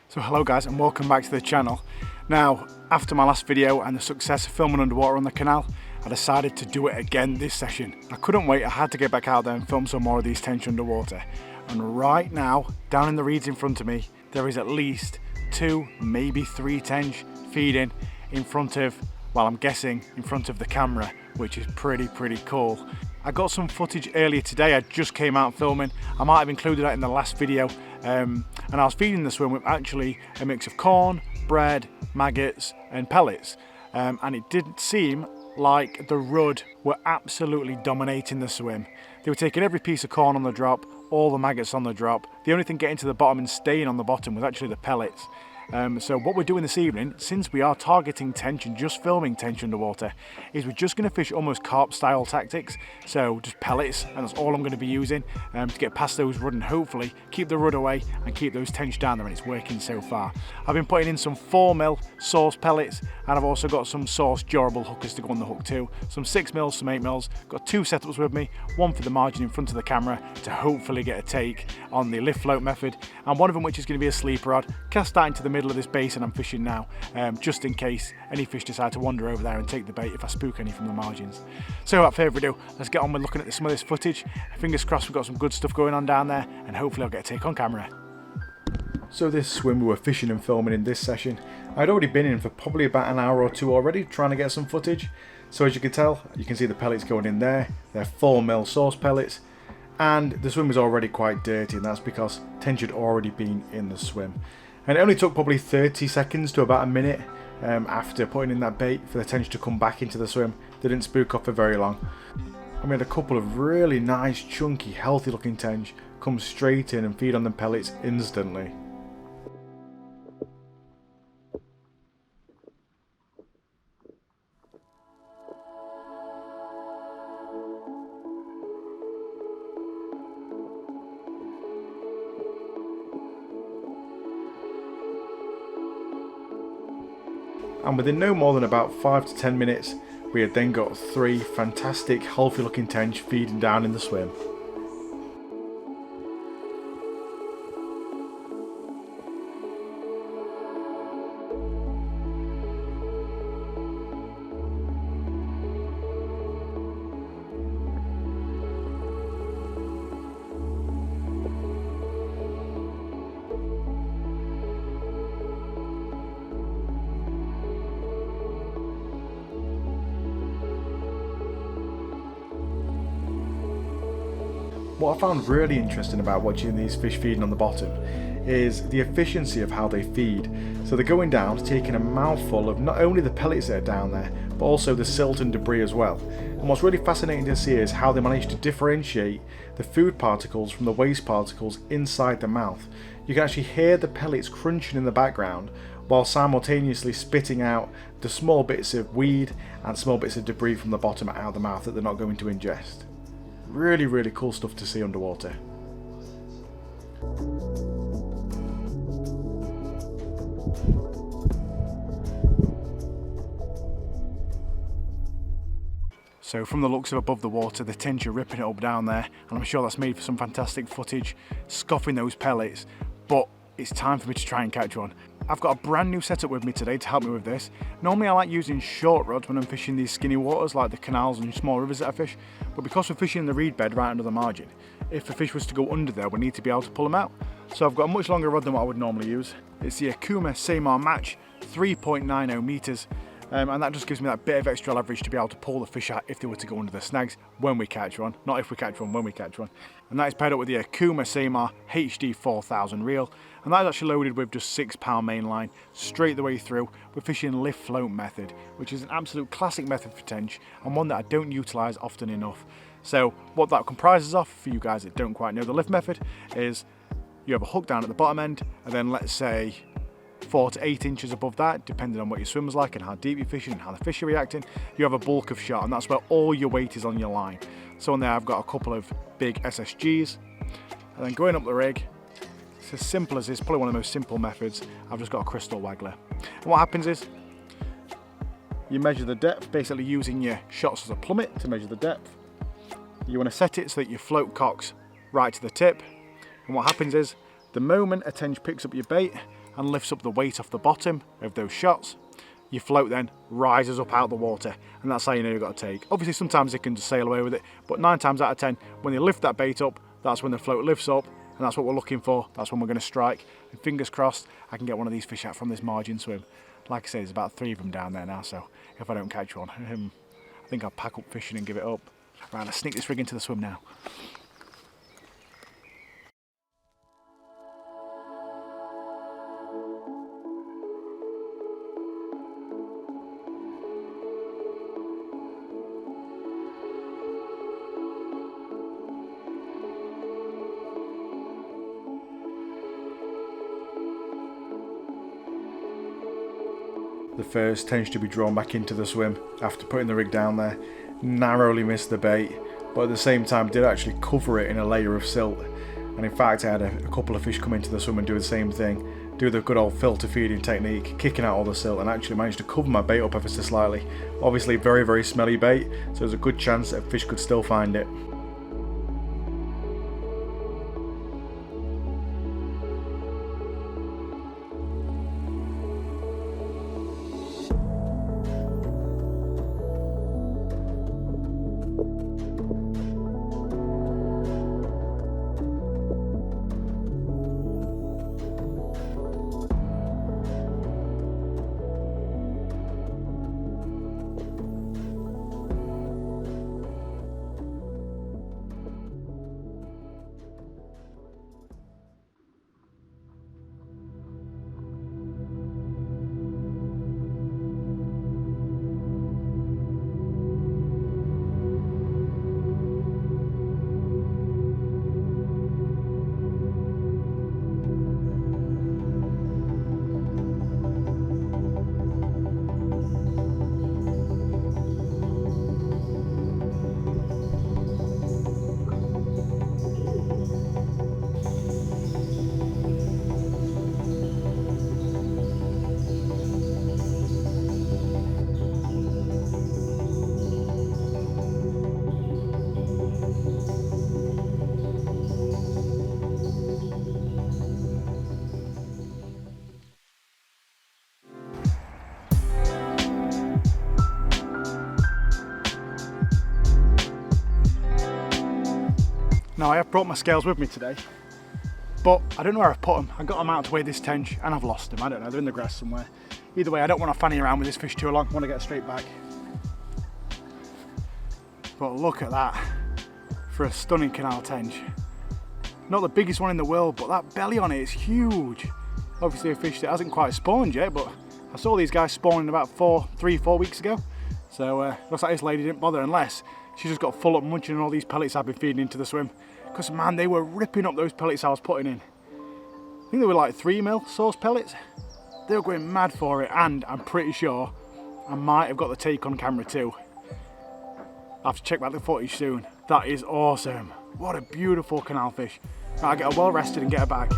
So hello guys and welcome back to the channel. Now, after my last video and the success of filming underwater on the canal, I decided to do it again this session. I couldn't wait, I had to get back out there and film some more of these tench underwater. And right now, down in the reeds in front of me, there is at least 2, maybe 3 tench feeding in front of, well, I'm guessing in front of the camera, which is pretty cool. I got some footage earlier today. I just came out filming. I might have included that in the last video. And I was feeding the swim with actually a mix of corn, bread, maggots and pellets. And it did seem like the rudd were absolutely dominating the swim. They were taking every piece of corn on the drop, all the maggots on the drop. The only thing getting to the bottom and staying on the bottom was actually the pellets. So what we're doing this evening, since we are targeting tench and just filming tench underwater, is we're just going to fish almost carp style tactics. So just pellets, and that's all I'm going to be using to get past those rudd and hopefully keep the rudd away and keep those tench down there, and it's working so far. I've been putting in some 4mm source pellets, and I've also got some source durable hookers to go on the hook too. Some 6mm, some 8mm. Got 2 setups with me, one for the margin in front of the camera to hopefully get a take on the lift float method, and one of them which is going to be a sleeper rod, cast that into the middle of this basin I'm fishing now, just in case any fish decide to wander over there and take the bait if I spook any from the margins. So without further ado, let's get on with looking at some of this footage. Fingers crossed we've got some good stuff going on down there, and hopefully I'll get a take on camera. So this swim we were fishing and filming in this session, I'd already been in for probably about an hour or 2 already trying to get some footage. So as you can tell, you can see the pellets going in there. They're 4mm source pellets, and the swim was already quite dirty, and that's because tench had already been in the swim. And it only took probably 30 seconds to about a minute after putting in that bait for the tench to come back into the swim. They didn't spook off for very long. And we had a couple of really nice, chunky, healthy looking tench come straight in and feed on the pellets instantly. And within no more than about 5 to 10 minutes, we had then got 3 fantastic, healthy looking tench feeding down in the swim. What I found really interesting about watching these fish feeding on the bottom is the efficiency of how they feed. So they're going down, taking a mouthful of not only the pellets that are down there, but also the silt and debris as well. And what's really fascinating to see is how they manage to differentiate the food particles from the waste particles inside the mouth. You can actually hear the pellets crunching in the background while simultaneously spitting out the small bits of weed and small bits of debris from the bottom out of the mouth that they're not going to ingest. Really cool stuff to see underwater. So from the looks of above the water, the tench are ripping it up down there, and I'm sure that's made for some fantastic footage, scoffing those pellets, but it's time for me to try and catch one. I've got a brand new setup with me today to help me with this. Normally I like using short rods when I'm fishing these skinny waters like the canals and small rivers that I fish, but because we're fishing in the reed bed right under the margin, if the fish was to go under there we need to be able to pull them out. So I've got a much longer rod than what I would normally use. It's the Akuma Samar Match 3.90 meters. And that just gives me that bit of extra leverage to be able to pull the fish out if they were to go under the snags when we catch one. Not if we catch one, when we catch one. And that is paired up with the Akuma Samar HD 4000 reel. And that is actually loaded with just 6-pound main line straight the way through. We're fishing lift float method, which is an absolute classic method for tench and one that I don't utilise often enough. So what that comprises of, for you guys that don't quite know the lift method, is you have a hook down at the bottom end, and then let's say 4 to 8 inches above that, depending on what your swim's like and how deep you're fishing and how the fish are reacting, you have a bulk of shot, and that's where all your weight is on your line. So on there I've got a couple of big SSGs, and then going up the rig, it's as simple as this, probably one of the most simple methods. I've just got a crystal waggler. And what happens is you measure the depth, basically using your shots as a plummet to measure the depth. You want to set it so that your float cocks right to the tip, and what happens is the moment a tench picks up your bait and lifts up the weight off the bottom of those shots, your float then rises up out the water, and that's how you know you've got to take. Obviously sometimes it can just sail away with it, but 9 times out of 10 when you lift that bait up, that's when the float lifts up, and that's what we're looking for. That's when we're going to strike, and fingers crossed I can get one of these fish out from this margin swim. Like I say, there's about 3 of them down there now, so if I don't catch one, I think I'll pack up fishing and give it up. Right, let's sneak this rig into the swim now. The first tench to be drawn back into the swim after putting the rig down there. Narrowly missed the bait, but at the same time did actually cover it in a layer of silt. And in fact I had a couple of fish come into the swim and do the same thing, do the good old filter feeding technique, kicking out all the silt, and actually managed to cover my bait up ever so slightly. Obviously very, very smelly bait, so there's a good chance that a fish could still find it. Now I have brought my scales with me today, but I don't know where I've put them. I got them out to weigh this tench and I've lost them. I don't know, they're in the grass somewhere. Either way, I don't want to fanny around with this fish too long. I want to get straight back. But look at that for a stunning canal tench. Not the biggest one in the world, but that belly on it is huge. Obviously a fish that hasn't quite spawned yet, but I saw these guys spawning about 3-4 weeks ago. So looks like this lady didn't bother unless she just got full up munching on all these pellets I've been feeding into the swim. Because man, they were ripping up those pellets I was putting in. I think they were like 3mm sauce pellets. They were going mad for it, and I'm pretty sure I might have got the take on camera too. I'll have to check back the footage soon. That is awesome. What a beautiful canal fish. Right, I'll get her well rested and get her back.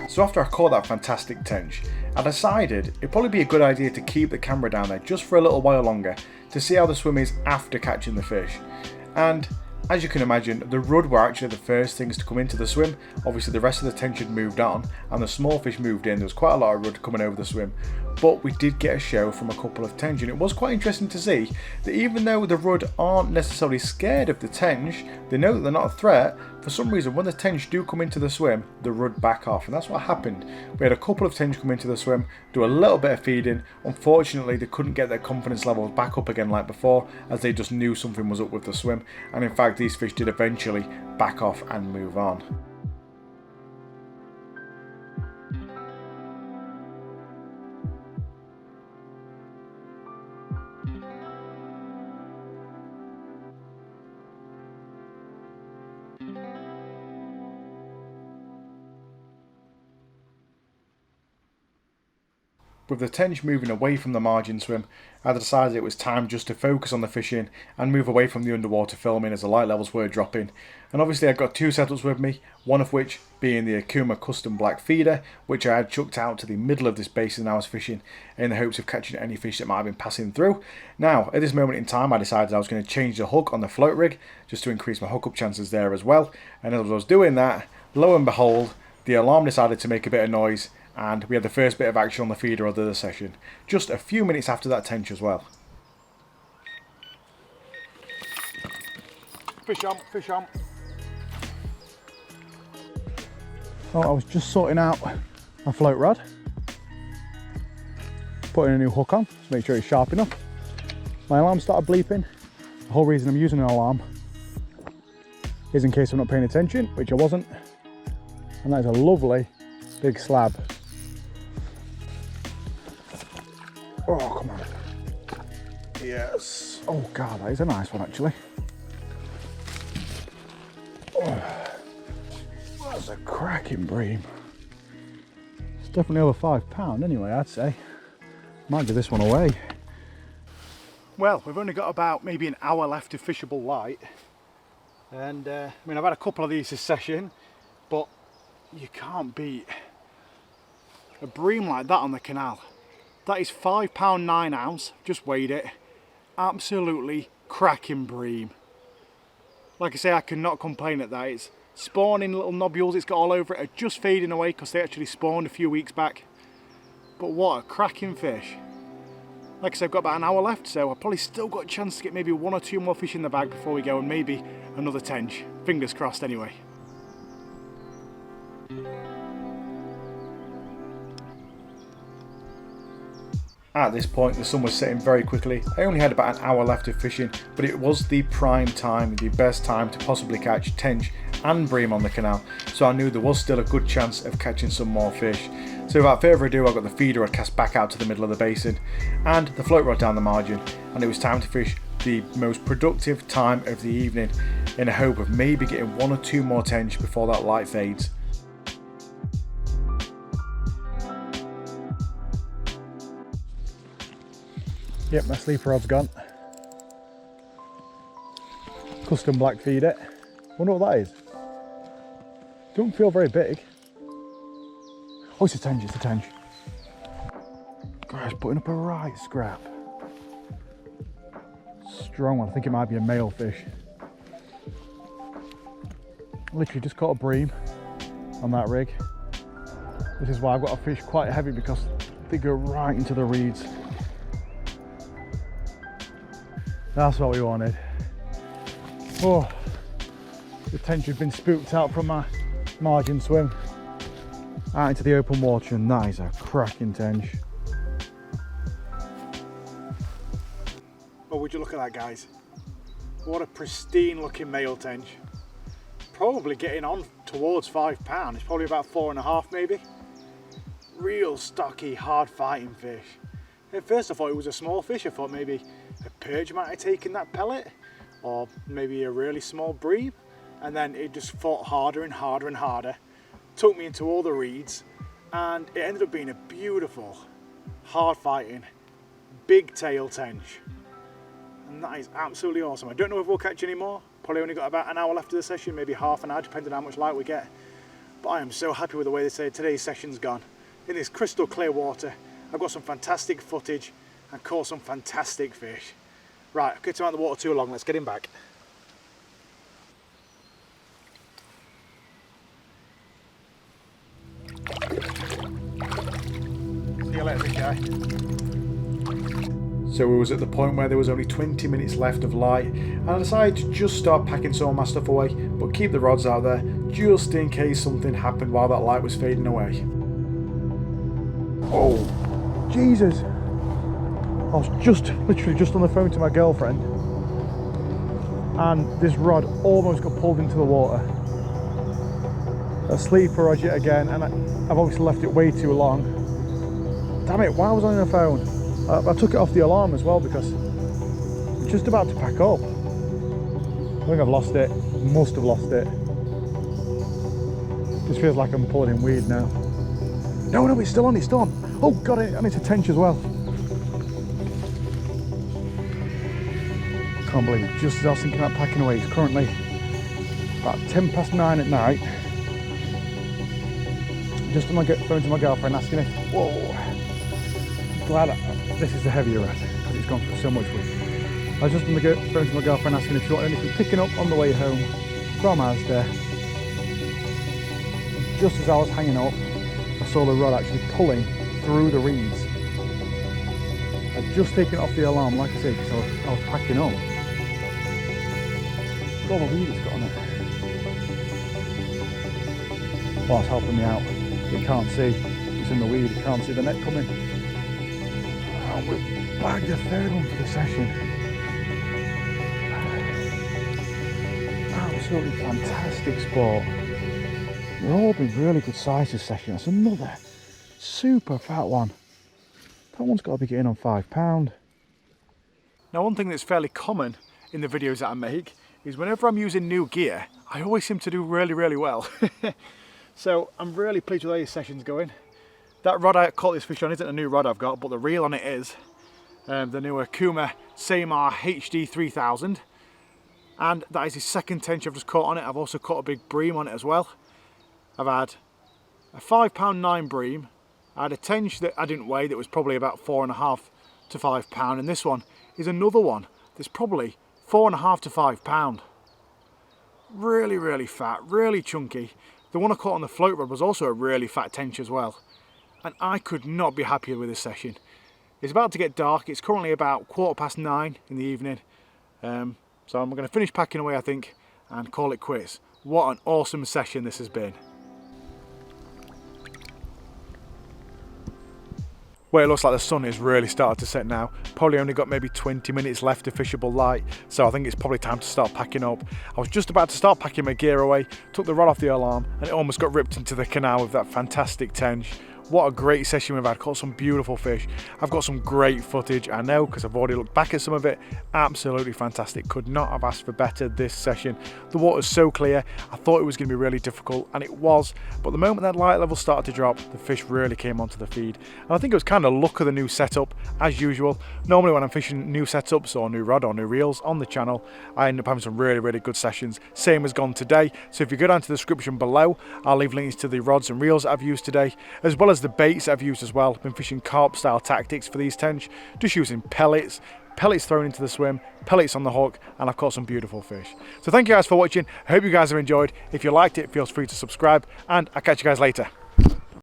So after I caught that fantastic tench, I decided it'd probably be a good idea to keep the camera down there just for a little while longer to see how the swim is after catching the fish. And as you can imagine, the rudd were actually the first things to come into the swim. Obviously the rest of the tench had moved on and the small fish moved in. There was quite a lot of rudd coming over the swim, but we did get a show from a couple of tench, and it was quite interesting to see that even though the rudd aren't necessarily scared of the tench, they know that they're not a threat. For some reason, when the tench do come into the swim, the rudd back off, and that's what happened. We had a couple of tench come into the swim, do a little bit of feeding. Unfortunately, they couldn't get their confidence levels back up again like before, as they just knew something was up with the swim, and in fact these fish did eventually back off and move on. With the tench moving away from the margin swim, I decided it was time just to focus on the fishing and move away from the underwater filming as the light levels were dropping. And obviously I've got two setups with me, one of which being the Akuma custom black feeder, which I had chucked out to the middle of this basin I was fishing in the hopes of catching any fish that might have been passing through. Now, at this moment in time, I decided I was going to change the hook on the float rig just to increase my hookup chances there as well. And as I was doing that, lo and behold, the alarm decided to make a bit of noise, and we had the first bit of action on the feeder of the session, just a few minutes after that tench as well. Fish on, fish on. Oh, I was just sorting out my float rod, putting a new hook on to make sure it's sharp enough. My alarm started bleeping. The whole reason I'm using an alarm is in case I'm not paying attention, which I wasn't. And that is a lovely big slab. Oh, come on. Yes. Oh God, that is a nice one actually. Oh, that's a cracking bream. It's definitely over £5 anyway, I'd say. Might give this one away. Well, we've only got about maybe an hour left of fishable light. And I mean, I've had a couple of these this session, but you can't beat a bream like that on the canal. That is £5 9 ounce, just weighed it. Absolutely cracking bream. Like I say, I cannot complain at that. It's spawning little nobules it's got all over it are just fading away because they actually spawned a few weeks back. But what a cracking fish. Like I said, I've got about an hour left, so I've probably still got a chance to get maybe one or two more fish in the bag before we go, and maybe another tench. Fingers crossed anyway. At this point the sun was setting very quickly. I only had about an hour left of fishing, but it was the prime time, the best time to possibly catch tench and bream on the canal, so I knew there was still a good chance of catching some more fish. So without further ado, I got the feeder rod cast back out to the middle of the basin and the float rod down the margin, and it was time to fish the most productive time of the evening in a hope of maybe getting one or two more tench before that light fades. Yep, my sleeper rod's gone. Custom black feeder. Wonder what that is. Don't feel very big. Oh, it's a tench, it's a tench. Guys, putting up a right scrap. Strong one, I think it might be a male fish. Literally just caught a bream on that rig. This is why I've got to fish quite heavy, because they go right into the reeds. That's what we wanted. Oh, the tench had been spooked out from my margin swim out into the open water, and that is a cracking tench. Oh, would you look at that, guys? What a pristine looking male tench. Probably getting on towards £5. It's probably about 4.5 maybe. Real stocky, hard fighting fish. At first I thought it was a small fish. I thought maybe a perch might have taken that pellet, or maybe a really small bream, and then it just fought harder and harder and harder, took me into all the reeds, and it ended up being a beautiful, hard fighting, big tail tench. And that is absolutely awesome. I don't know if we'll catch any more. Probably only got about an hour left of the session, maybe half an hour, depending on how much light we get. But I am so happy with the way today's session's gone. In this crystal clear water, I've got some fantastic footage and caught some fantastic fish. Right, I've kept him out of the water too long, let's get him back. See you later, big guy. So we was at the point where there was only 20 minutes left of light, and I decided to just start packing some of my stuff away, but keep the rods out there just in case something happened while that light was fading away. Oh, Jesus! I was literally just on the phone to my girlfriend, and this rod almost got pulled into the water. A sleeper rod yet again, and I've obviously left it way too long. Damn it, while I was on the phone, I took it off the alarm as well, because I'm just about to pack up. I think I've lost it, must have lost it. This feels like I'm pulling in weed now. No, it's still on, it's still on. Oh, got it, and it's a tench as well. Can't believe it, just as I was thinking about packing away, it's currently about 9:10 at night. Just on my phone to my girlfriend asking her, whoa, glad this is the heavier rod because it's gone through so much wood. I was just on the phone to my girlfriend asking if she wanted anything picking up on the way home from Asda. Just as I was hanging up, I saw the rod actually pulling through the reeds. I'd just taken it off the alarm, like I said, because I was packing up. Look at all the weed it's got on it. Well, it's helping me out. You can't see, it's in the weed, you can't see the net coming. And we've bagged the third one for the session. Absolutely fantastic sport. They've all been really good size this session. That's another super fat one. That one's got to be getting on £5. Now, one thing that's fairly common in the videos that I make is whenever I'm using new gear, I always seem to do really well. So I'm really pleased with how this session's going. That rod I caught this fish on isn't a new rod I've got, but the reel on it is. The new Akuma Samar HD 3000. And that is the second tench I've just caught on it. I've also caught a big bream on it as well. I've had a £5.9 bream. I had a tench that I didn't weigh that was probably about 4.5 to £5, and this one is another one that's probably 4.5 to £5. Really fat, really chunky. The one I caught on the float rod was also a really fat tench as well, and I could not be happier with this session. It's about to get dark. It's currently about 9:15 in the evening, so I'm going to finish packing away, I think, and call it quits. What an awesome session this has been. Well, it looks like the sun is really starting to set now. Probably only got maybe 20 minutes left of fishable light, so I think it's probably time to start packing up. I was just about to start packing my gear away, took the rod off the alarm, and it almost got ripped into the canal with that fantastic tench. What a great session we've had, caught some beautiful fish. I've got some great footage, I know, because I've already looked back at some of it. Absolutely fantastic, could not have asked for better this session. The water's so clear, I thought it was going to be really difficult, and it was, but the moment that light level started to drop, the fish really came onto the feed. And I think it was kind of luck of the new setup, as usual. Normally when I'm fishing new setups or new rod or new reels on the channel, I end up having some really good sessions. Same has gone today, so if you go down to the description below, I'll leave links to the rods and reels that I've used today, as well as the baits I've used as well. I've been fishing carp style tactics for these tench, just using pellets thrown into the swim, pellets on the hook, and I've caught some beautiful fish. So thank you guys for watching. I hope you guys have enjoyed. If you liked it, feel free to subscribe, and I'll catch you guys later.